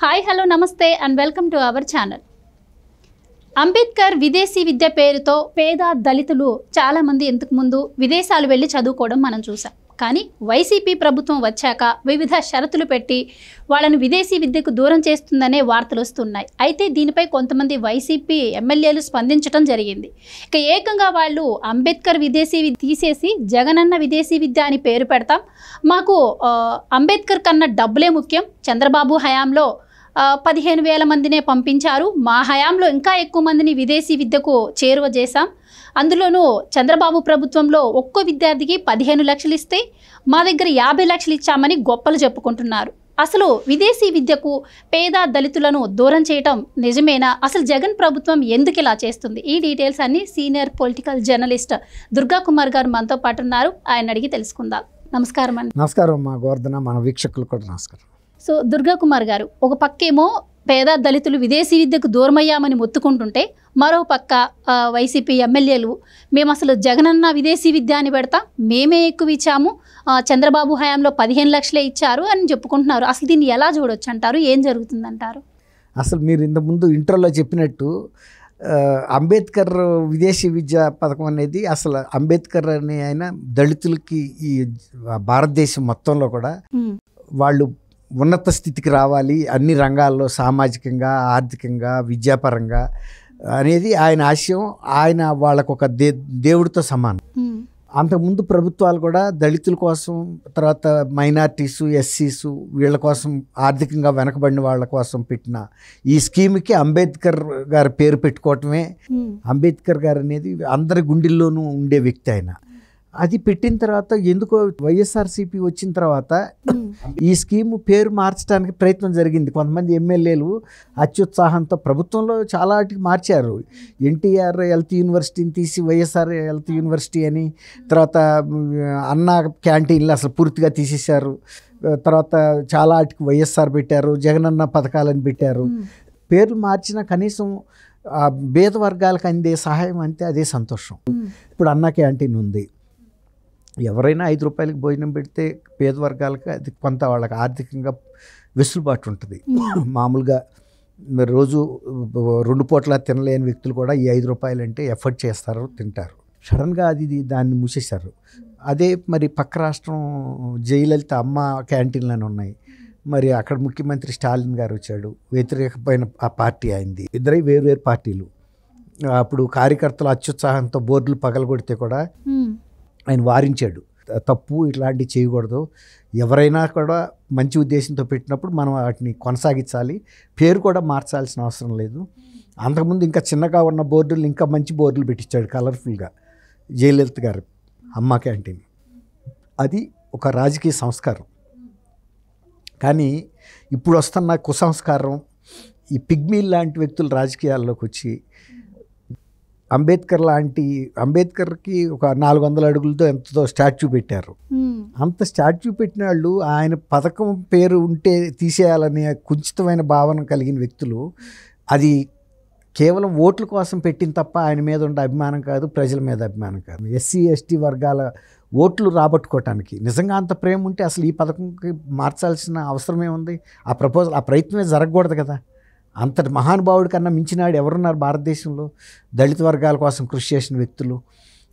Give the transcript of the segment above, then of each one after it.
Hi hello నమస్తే and welcome to our channel. Ambedkar విదేశీ విద్య పేరుతో పేద దళితులు చాలామంది ఇంతకుముందు విదేశాలు వెళ్ళి చదువుకోవడం మనం చూసాం. కానీ వైసీపీ ప్రభుత్వం వచ్చాక వివిధ షరతులు పెట్టి వాళ్ళను విదేశీ విద్యకు దూరం చేస్తుందనే వార్తలు వస్తున్నాయి. అయితే దీనిపై కొంతమంది వైసీపీ ఎమ్మెల్యేలు స్పందించడం జరిగింది. ఇక ఏకంగా వాళ్ళు అంబేద్కర్ విదేశీ విద్య తీసేసి జగనన్న విదేశీ విద్య అని పేరు పెడతాం, మాకు అంబేద్కర్ కన్నా డబ్బులే ముఖ్యం, చంద్రబాబు హయాంలో 15,000 మందినే పంపించారు, మా హయాంలో ఇంకా ఎక్కువ మందిని విదేశీ విద్యకు చేరువ చేశాం, అందులోనూ చంద్రబాబు ప్రభుత్వంలో ఒక్కో విద్యార్థికి 15 లక్షలు ఇస్తే మా దగ్గర 50 లక్షలు ఇచ్చామని గొప్పలు చెప్పుకుంటున్నారు. అసలు విదేశీ విద్యకు పేద దళితులను దూరం చేయటం నిజమేనా? అసలు జగన్ ప్రభుత్వం ఎందుకు ఇలా చేస్తుంది? ఈ డీటెయిల్స్ అన్ని senior political journalist Durga Kumar గారు మనతో పాటు ఉన్నారు, ఆయన అడిగి తెలుసుకుందాం. నమస్కారం అండి. నమస్కారం మా గోవర్ధన, మన వీక్షకులు కూడా నమస్కారం. సో దుర్గా కుమార్ గారు, ఒక పక్కేమో పేద దళితులు విదేశీ విద్యకు దూరమయ్యామని మొత్తుకుంటుంటే, మరో పక్క వైసీపీ ఎమ్మెల్యేలు మేము అసలు జగనన్న విదేశీ విద్య అని పెడతాం, మేమే ఎక్కువ ఇచ్చాము, చంద్రబాబు హయాంలో 15 లక్షలే ఇచ్చారు అని చెప్పుకుంటున్నారు. అసలు దీన్ని ఎలా చూడొచ్చు అంటారు? ఏం జరుగుతుందంటారు? అసలు మీరు ఇంతకుముందు ఇంటర్లో చెప్పినట్టు అంబేద్కర్ విదేశీ విద్యా పథకం అనేది అసలు అంబేద్కర్ అనే ఆయన దళితులకి ఈ భారతదేశం మొత్తంలో కూడా వాళ్ళు ఉన్నత స్థితికి రావాలి అన్ని రంగాల్లో, సామాజికంగా, ఆర్థికంగా, విద్యాపరంగా అనేది ఆయన ఆశయం. ఆయన వాళ్ళకు ఒక దేవుడితో సమానం. అంతకుముందు ప్రభుత్వాలు కూడా దళితుల కోసం, తర్వాత మైనారిటీసు, ఎస్సీసు, వీళ్ళ కోసం, ఆర్థికంగా వెనకబడిన వాళ్ళ కోసం పెట్టిన ఈ స్కీమ్కి అంబేద్కర్ గారి పేరు పెట్టుకోవటమే. అంబేద్కర్ గారు అనేది అందరి గుండెల్లోనూ ఉండే వ్యక్తి ఆయన. అది పెట్టిన తర్వాత ఎందుకో వైఎస్ఆర్సీపీ వచ్చిన తర్వాత ఈ స్కీము పేరు మార్చడానికి ప్రయత్నం జరిగింది. కొంతమంది ఎమ్మెల్యేలు అత్యుత్సాహంతో ప్రభుత్వంలో చాలా వాటికి మార్చారు. ఎన్టీఆర్ హెల్త్ యూనివర్సిటీని తీసి వైఎస్ఆర్ హెల్త్ యూనివర్సిటీ అని, తర్వాత అన్న క్యాంటీన్లు అసలు పూర్తిగా తీసేశారు. తర్వాత చాలా వాటికి వైఎస్ఆర్ పెట్టారు, జగనన్న పథకాలని పెట్టారు. పేర్లు మార్చినా కనీసం పేద వర్గాలకు అందే సహాయం అంతే, అదే సంతోషం. ఇప్పుడు అన్న క్యాంటీన్ ఉంది, ఎవరైనా 5 రూపాయలకి భోజనం పెడితే పేద వర్గాలకు అది కొంత వాళ్ళకి ఆర్థికంగా వెసులుబాటు ఉంటుంది. మామూలుగా రోజు 2 పూట్ల తినలేని వ్యక్తులు కూడా ఈ 5 రూపాయలు అంటే ఎఫర్ట్ చేస్తారు, తింటారు. సడన్గా దాన్ని మూసేశారు. అదే మరి పక్క రాష్ట్రం జయలలిత అమ్మ క్యాంటీన్లు అని ఉన్నాయి. మరి అక్కడ ముఖ్యమంత్రి స్టాలిన్ గారు వచ్చాడు, వ్యతిరేకమైన ఆ పార్టీ అయింది. ఇద్దరు వేరు పార్టీలు. అప్పుడు కార్యకర్తలు అత్యుత్సాహంతో బోర్డులు పగలగొడితే కూడా ఆయన వారించాడు, తప్పు ఇట్లాంటివి చేయకూడదు, ఎవరైనా కూడా మంచి ఉద్దేశంతో పెట్టినప్పుడు మనం వాటిని కొనసాగించాలి, పేరు కూడా మార్చాల్సిన అవసరం లేదు. అంతకుముందు ఇంకా చిన్నగా ఉన్న బోర్డులు ఇంకా మంచి బోర్డులు పెట్టించాడు కలర్ఫుల్గా జయలలిత గారు అమ్మ క్యాంటీన్. అది ఒక రాజకీయ సంస్కారం. కానీ ఇప్పుడు వస్తున్న కుసంస్కారం, ఈ పిగ్మీల్ లాంటి వ్యక్తులు రాజకీయాల్లోకి వచ్చి అంబేద్కర్కి ఒక 400 అడుగులతో ఎంతో స్టాచ్యూ పెట్టారు. అంత స్టాచ్యూ పెట్టిన వాళ్ళు ఆయన పథకం పేరు ఉంటే తీసేయాలనే కుంచితమైన భావన కలిగిన వ్యక్తులు అది కేవలం ఓట్ల కోసం పెట్టిన తప్ప ఆయన మీద ఉండే అభిమానం కాదు, ప్రజల మీద అభిమానం కాదు. ఎస్సీ ఎస్టీ వర్గాల ఓట్లు రాబట్టుకోవటానికి నిజంగా అంత ప్రేమ ఉంటే అసలు ఈ పథకంకి మార్చాల్సిన అవసరమే ఉంది? ఆ ప్రయత్నమే జరగకూడదు కదా. అంతటి మహానుభావుడి కన్నా మించినాడు ఎవరున్నారు భారతదేశంలో? దళిత వర్గాల కోసం కృషి చేసిన వ్యక్తులు.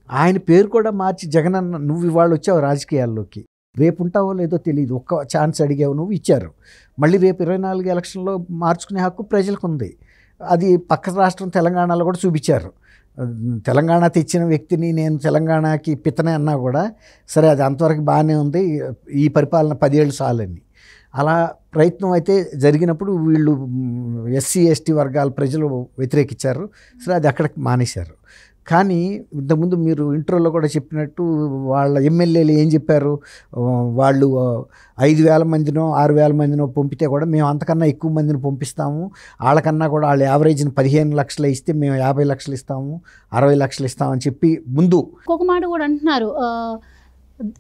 ఆయన పేరు కూడా మార్చి జగనన్న, నువ్వు ఇవాళ వచ్చావు రాజకీయాల్లోకి, రేపు ఉంటావో లేదో తెలియదు, ఒక్క ఛాన్స్ అడిగావు, నువ్వు ఇచ్చారు, మళ్ళీ రేపు 24 ఎలక్షన్లో మార్చుకునే హక్కు ప్రజలకు ఉంది. అది పక్క రాష్ట్రం తెలంగాణలో కూడా చూపించారు. తెలంగాణ తెచ్చిన వ్యక్తిని నేను తెలంగాణకి పితనే అన్నా కూడా సరే, అది అంతవరకు బాగానే ఉంది, ఈ పరిపాలన 10 ఏళ్ళు చాలని. అలా ప్రయత్నం అయితే జరిగినప్పుడు వీళ్ళు ఎస్సీ ఎస్టీ వర్గాల ప్రజలు వ్యతిరేకించారు. సరే, అది అక్కడికి మానేశారు. కానీ ఇంతకుముందు మీరు ఇంట్రోలో కూడా చెప్పినట్టు వాళ్ళ ఎమ్మెల్యేలు ఏం చెప్పారు? వాళ్ళు 5,000 మందినో 6,000 మందినో పంపితే కూడా మేము అంతకన్నా ఎక్కువ మందిని పంపిస్తాము, వాళ్ళకన్నా కూడా వాళ్ళు యావరేజ్ని 15 లక్షలు ఇస్తే మేము 50 లక్షలు ఇస్తాము, 60 లక్షలు ఇస్తామని చెప్పి ముందు ఒక మాట కూడా అంటున్నారు,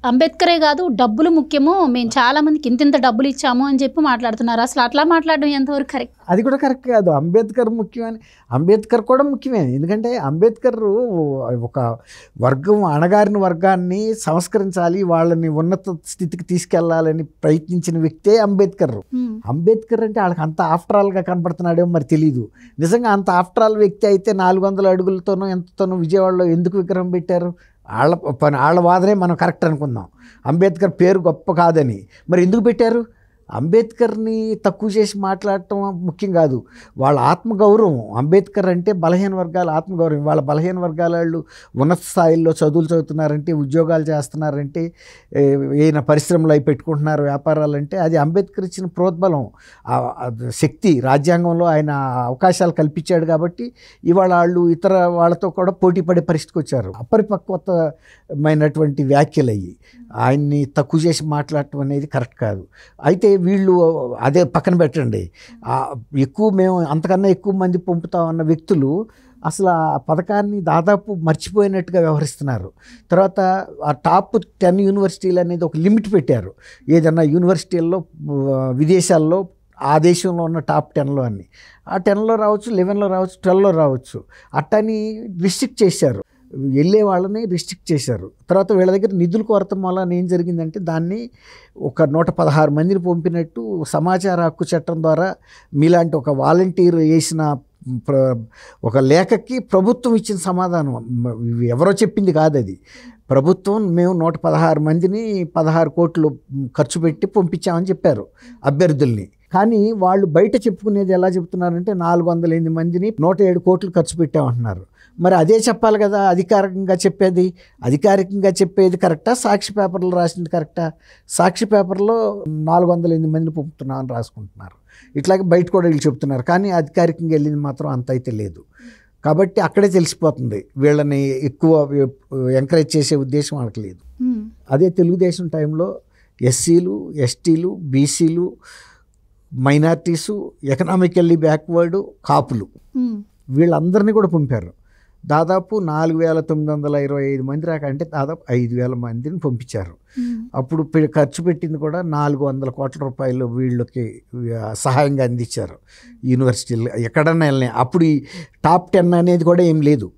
అంబేద్కరే కాదు డబ్బులు ముఖ్యము, మేము చాలా మందికి ఇంత డబ్బులు ఇచ్చాము అని చెప్పి మాట్లాడుతున్నారు. అసలు అట్లా మాట్లాడడం ఎంతవరకు కరెక్ట్? అది కూడా కరెక్ట్ కాదు. అంబేద్కర్ ముఖ్యమని, అంబేద్కర్ కూడా ముఖ్యమే. ఎందుకంటే అంబేద్కర్ ఒక వర్గం, అణగారిన వర్గాన్ని సంస్కరించాలి, వాళ్ళని ఉన్నత స్థితికి తీసుకెళ్లాలని ప్రయత్నించిన వ్యక్తే అంబేద్కర్. అంబేద్కర్ అంటే వాళ్ళకి అంత ఆఫ్టర్ ఆల్గా కనపడుతున్నాడేమో మరి తెలియదు. నిజంగా అంత ఆఫ్టర్ ఆల్ వ్యక్తి అయితే 400 అడుగులతోనో ఎంతతోనో విజయవాడలో ఎందుకు విగ్రహం పెట్టారు? వాళ్ళ వాదనే మనం కరెక్ట్ అనుకుందాం. అంబేద్కర్ పేరు గొప్ప కాదని. మరి ఎందుకు పెట్టారు? అంబేద్కర్ని తక్కువ చేసి మాట్లాడటం ముఖ్యం కాదు, వాళ్ళ ఆత్మగౌరవం. అంబేద్కర్ అంటే బలహీన వర్గాల ఆత్మగౌరవం. వాళ్ళ బలహీన వర్గాల వాళ్ళు ఉన్నత స్థాయిల్లో చదువులు చదువుతున్నారంటే, ఉద్యోగాలు చేస్తున్నారంటే, ఏదైనా పరిశ్రమలు అవి పెట్టుకుంటున్నారు, వ్యాపారాలంటే అది అంబేద్కర్ ఇచ్చిన ప్రోద్బలం, శక్తి. రాజ్యాంగంలో ఆయన అవకాశాలు కల్పించాడు కాబట్టి ఇవాళ వాళ్ళు ఇతర వాళ్ళతో కూడా పోటీ పడే పరిస్థితికి వచ్చారు. అపరిపక్వతమైనటువంటి వ్యాఖ్యలు అయ్యి ఆయన్ని తక్కువ చేసి మాట్లాడటం అనేది కరెక్ట్ కాదు. అయితే వీళ్ళు అదే పక్కన పెట్టండి, మేము అంతకన్నా ఎక్కువ మంది పంపుతామన్న వ్యక్తులు అసలు ఆ పథకాన్ని దాదాపు మర్చిపోయినట్టుగా వ్యవహరిస్తున్నారు. తర్వాత ఆ టాప్ 10 యూనివర్సిటీలు అనేది ఒక లిమిట్ పెట్టారు. ఏదన్నా యూనివర్సిటీల్లో విదేశాల్లో ఆ దేశంలో ఉన్న టాప్ 10లో అన్ని, ఆ 10లో రావచ్చు, 11లో రావచ్చు, 12లో రావచ్చు, అట్టని రిస్ట్రిక్ట్ చేశారు. వెళ్ళే వాళ్ళని రిస్ట్రిక్ట్ చేశారు. తర్వాత వీళ్ళ దగ్గర నిధుల కొరత వలన ఏం జరిగిందంటే దాన్ని ఒక 116 మందిని పంపినట్టు సమాచార హక్కు చట్టం ద్వారా మీలాంటి ఒక వాలంటీర్ వేసిన ఒక లేఖకి ప్రభుత్వం ఇచ్చిన సమాధానం. ఎవరో చెప్పింది కాదు అది. ప్రభుత్వం మేము 116 మందిని 16 కోట్లు ఖర్చు పెట్టి పంపించామని చెప్పారు అభ్యర్థుల్ని. కానీ వాళ్ళు బయట చెప్పుకునేది ఎలా చెప్తున్నారంటే 408 మందిని 107 కోట్లు ఖర్చు పెట్టామంటున్నారు. మరి అదే చెప్పాలి కదా అధికారికంగా చెప్పేది. అధికారికంగా చెప్పేది కరెక్టా, సాక్షి పేపర్లో రాసింది కరెక్టా? సాక్షి పేపర్లో 408 మందిని పంపుతున్నామని రాసుకుంటున్నారు. ఇట్లాగే బయట కూడా వీళ్ళు చెప్తున్నారు. కానీ అధికారికంగా వెళ్ళింది మాత్రం అంత అయితే లేదు. కాబట్టి అక్కడే తెలిసిపోతుంది వీళ్ళని ఎక్కువ ఎంకరేజ్ చేసే ఉద్దేశం వాళ్ళకి లేదు. అదే తెలుగుదేశం టైంలో ఎస్సీలు, ఎస్టీలు, బీసీలు, మైనారిటీసు, ఎకనామికల్లీ బ్యాక్వర్డు, కాపులు వీళ్ళందరినీ కూడా పంపారు. దాదాపు 4925 మంది రాకంటే దాదాపు 5000 మందిని పంపించారు. అప్పుడు ఖర్చు పెట్టింది కూడా 400 కోట్ల రూపాయలు వీళ్ళకి సహాయంగా అందించారు యూనివర్సిటీలు ఎక్కడన్నా వెళ్ళినాయి. అప్పుడు ఈ టాప్ 10 అనేది కూడా ఏం లేదు.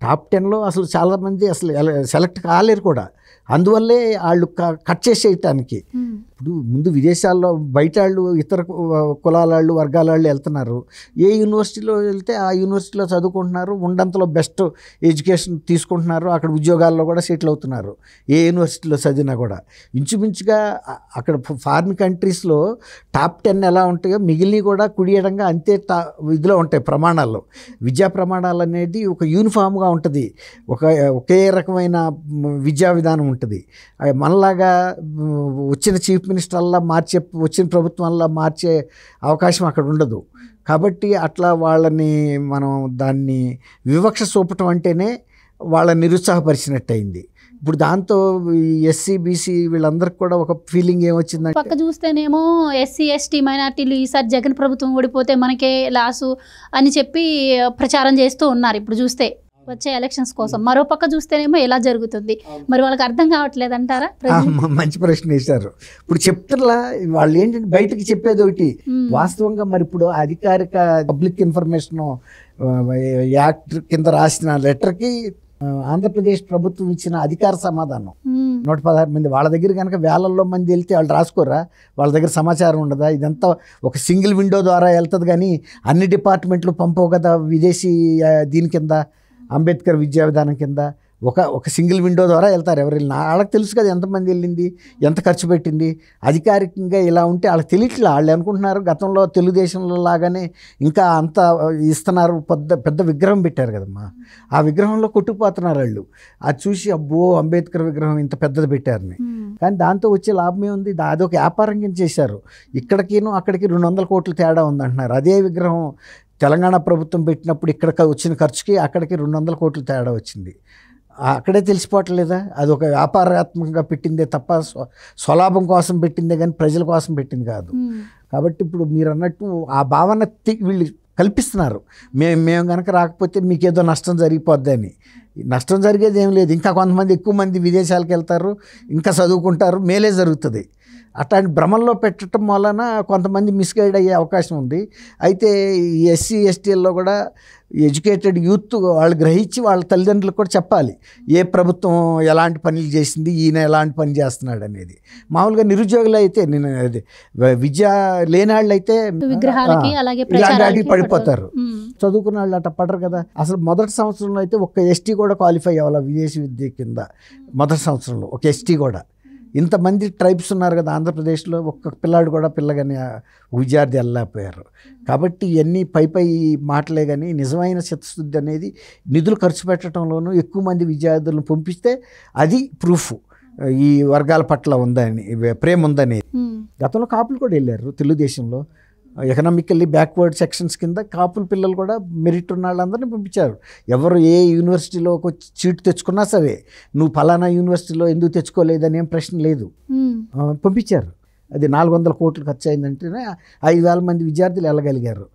టాప్ 10లో అసలు చాలామంది అసలు సెలెక్ట్ కాలేరు కూడా. అందువల్లే వాళ్ళు కట్ చేసేయటానికి. ఇప్పుడు ముందు విదేశాల్లో బయట వాళ్ళు ఇతర కులాల వాళ్ళు, వర్గాల వాళ్ళు వెళ్తున్నారు. ఏ యూనివర్సిటీలో వెళ్తే ఆ యూనివర్సిటీలో చదువుకుంటున్నారు, ఉండంతలో బెస్ట్ ఎడ్యుకేషన్ తీసుకుంటున్నారు, అక్కడ ఉద్యోగాల్లో కూడా సెటిల్ అవుతున్నారు. ఏ యూనివర్సిటీలో చదివినా కూడా ఇంచుమించుగా అక్కడ ఫారిన్ కంట్రీస్లో టాప్ 10 ఎలా ఉంటాయో మిగిలినవి కూడా కుడియడంగా అంతే ఇదిలో ఉంటాయి ప్రమాణాల్లో. విద్యా ప్రమాణాలు అనేది ఒక యూనిఫామ్గా ఉంటుంది, ఒకే రకమైన విద్యా విధానం ఉంటుంది. మనలాగా వచ్చిన చీఫ్ మినిస్టర్లా వచ్చిన ప్రభుత్వంలా మార్చే అవకాశం అక్కడ ఉండదు. కాబట్టి అట్లా వాళ్ళని మనం దాన్ని వివక్ష చూపటం అంటేనే వాళ్ళని నిరుత్సాహపరిచినట్టు అయింది. ఇప్పుడు దాంతో ఎస్సీ, బీసీ వీళ్ళందరికీ కూడా ఒక ఫీలింగ్ ఏమొచ్చిందంటే, పక్క చూస్తేనేమో ఎస్సీ, ఎస్టీ, మైనార్టీలు ఈసారి జగన్ ప్రభుత్వం ఓడిపోతే మనకే లాసు అని చెప్పి ప్రచారం చేస్తూ ఉన్నారు. ఇప్పుడు చూస్తే వచ్చే ఎలక్షన్స్ కోసం. మరో పక్క చూస్తేనేమో ఎలా జరుగుతుంది, మరి వాళ్ళకి అర్థం కావట్లేదు అంటారా? మంచి ప్రశ్న వేశారు. ఇప్పుడు చెప్తున్నా వాళ్ళు ఏంటంటే బయటకి చెప్పేది ఒకటి, వాస్తవంగా మరి ఇప్పుడు అధికారిక పబ్లిక్ ఇన్ఫర్మేషన్ యాక్ట్ కింద రాసిన లెటర్కి ఆంధ్రప్రదేశ్ ప్రభుత్వం ఇచ్చిన అధికార సమాధానం 116 మంది. వాళ్ళ దగ్గర కనుక వేలల్లో మంది వెళ్తే వాళ్ళు రాసుకోరా? వాళ్ళ దగ్గర సమాచారం ఉండదా? ఇదంతా ఒక సింగిల్ విండో ద్వారా వెళ్తుంది కానీ అన్ని డిపార్ట్మెంట్లు పంపవు కదా విదేశీ దీని కింద, అంబేద్కర్ విద్యా విధానం కింద ఒక సింగిల్ విండో ద్వారా వెళ్తారు. ఎవరు వెళ్ళినా వాళ్ళకి తెలుసు కదా ఎంతమంది వెళ్ళింది, ఎంత ఖర్చు పెట్టింది. అధికారికంగా ఇలా ఉంటే వాళ్ళకి తెలియట్లా. వాళ్ళు అనుకుంటున్నారు గతంలో తెలుగుదేశంలో లాగానే ఇంకా అంత ఇస్తున్నారు. పెద్ద విగ్రహం పెట్టారు కదమ్మా, ఆ విగ్రహంలో కొట్టుకుపోతున్నారు వాళ్ళు. అది చూసి అబ్బో అంబేద్కర్ విగ్రహం ఇంత పెద్దది పెట్టారని. కానీ దాంతో వచ్చే లాభమే ఉంది, అదొక వ్యాపారం కింద చేశారు. ఇక్కడికిను అక్కడికి 200 కోట్ల తేడా ఉందంటున్నారు. అదే విగ్రహం తెలంగాణ ప్రభుత్వం పెట్టినప్పుడు ఇక్కడ వచ్చిన ఖర్చుకి అక్కడికి 200 కోట్ల తేడా వచ్చింది. అక్కడే తెలిసిపోవట్లేదా? అది ఒక వ్యాపారాత్మకంగా పెట్టిందే తప్ప స్వలాభం కోసం పెట్టిందే కానీ ప్రజల కోసం పెట్టింది కాదు. కాబట్టి ఇప్పుడు మీరు అన్నట్టు ఆ భావన వీళ్ళు కల్పిస్తున్నారు. మేము కనుక రాకపోతే మీకేదో నష్టం జరిగిపోద్దని. నష్టం జరిగేది ఏం లేదు. ఇంకా కొంతమంది ఎక్కువ మంది విదేశాలకు వెళ్తారు, ఇంకా చదువుకుంటారు, మేలే జరుగుతుంది. అట్లాంటి భ్రమంలో పెట్టడం వలన కొంతమంది మిస్గైడ్ అయ్యే అవకాశం ఉంది. అయితే ఈ ఎస్సీ ఎస్టీల్లో కూడా ఎడ్యుకేటెడ్ యూత్ వాళ్ళు గ్రహించి వాళ్ళ తల్లిదండ్రులకు కూడా చెప్పాలి ఏ ప్రభుత్వం ఎలాంటి పనులు చేసింది, ఈయన ఎలాంటి పని చేస్తున్నాడు అనేది. మామూలుగా నిరుద్యోగులు అయితే నేను అది విద్య లేని వాళ్ళు అయితే విగ్రహాలకి అలాగే ఇలాంటి వాటికి ప్రచారాలకి పడిపోతారు. చదువుకున్న వాళ్ళు అట్లా పడరు కదా. అసలు మొదటి సంవత్సరంలో అయితే ఒక ఎస్టీ కూడా క్వాలిఫై అవ్వాలి విదేశీ విద్య కింద. మొదటి సంవత్సరంలో ఒక ఎస్టీ కూడా. ఇంతమంది ట్రైబ్స్ ఉన్నారు కదా ఆంధ్రప్రదేశ్లో, ఒక్క పిల్లాడు కూడా పిల్లగాని విద్యార్థి వెళ్ళలేకపోయారు. కాబట్టి ఇవన్నీ పై మాటలే కానీ నిజమైన చిత్తశుద్ధి అనేది నిధులు ఖర్చు పెట్టడంలోనూ ఎక్కువ మంది విద్యార్థులను పంపిస్తే అది ప్రూఫ్ ఈ వర్గాల పట్ల ఉందని, ప్రేమ ఉందని. గతంలో కాపులు కూడా వెళ్ళారు తెలుగుదేశంలో. ఎకనామికల్లీ బ్యాక్వర్డ్ సెక్షన్స్ కింద కాపుల పిల్లలు కూడా మెరిట్ ఉన్న వాళ్ళందరినీ పంపించారు. ఎవరు ఏ యూనివర్సిటీలోకి వచ్చి సీటు తెచ్చుకున్నా సరే నువ్వు ఫలానా యూనివర్సిటీలో ఎందుకు తెచ్చుకోలేదని ఏం ప్రశ్న లేదు, పంపించారు. అది 400 కోట్లు ఖర్చు అయిందంటేనే 5,000 మంది విద్యార్థులు వెళ్ళగలిగారు.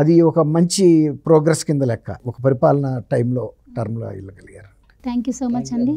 అది ఒక మంచి ప్రోగ్రెస్ కింద లెక్క. ఒక పరిపాలన టర్మ్లో వెళ్ళగలిగారు. థ్యాంక్ యూ సో మచ్ అండి.